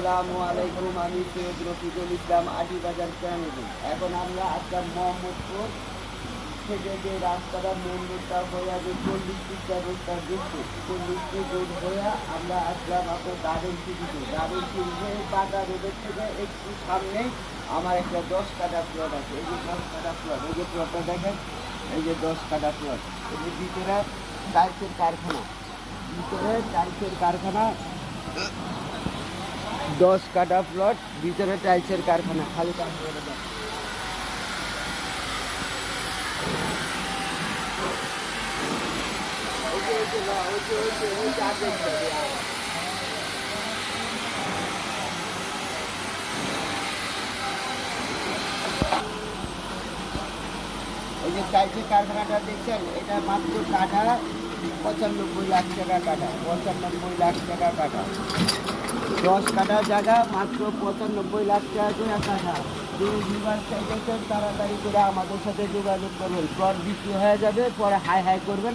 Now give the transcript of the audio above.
আসসালামু আলাইকুম। আমি সৈয়দ রফিকুল ইসলাম, আটিবাজার কেরানীগঞ্জ। এখন আমরা আসলাম মোহাম্মদপুর থেকে যে রাস্তাটা মেন রোডটা হয়ে যে 40 রোডটা ঢুকছে, 40 রোড হয়ে আমরা আসলাম আপনার গার্ডেন সিটিতে। গার্ডেন সিটিতে পাকা রোডের থেকে একটু সামনে আমার একটা 10 কাঠা প্লট আছে। এই যে 10 কাঠা প্লট, এই যে প্লটটা দেখেন, এই যে 10 কাঠা প্লট। এই যে ভিতরে টাইলসের কারখানা, ভিতরে টাইলসের কারখানা, 10 কাঠা প্লট, ভিতরে টাইলসের কারখানা। খালি কাজ করে দেয়। এই যে টাইলসের কারখানাটা দেখছেন, এটা মাত্র কাঠা 95 লাখ টাকা কাঠা, 95 লাখ টাকা কাঠা। 10 কাঠা জায়গা মাত্র 95 লাখ টাকা করে কাঠা। যে বিভাগ চাইতেছেন তাড়াতাড়ি করে আমাদের সাথে যোগাযোগ করবেন। প্লট বিক্রি হয়ে যাবে, পরে হাই হাই করবেন।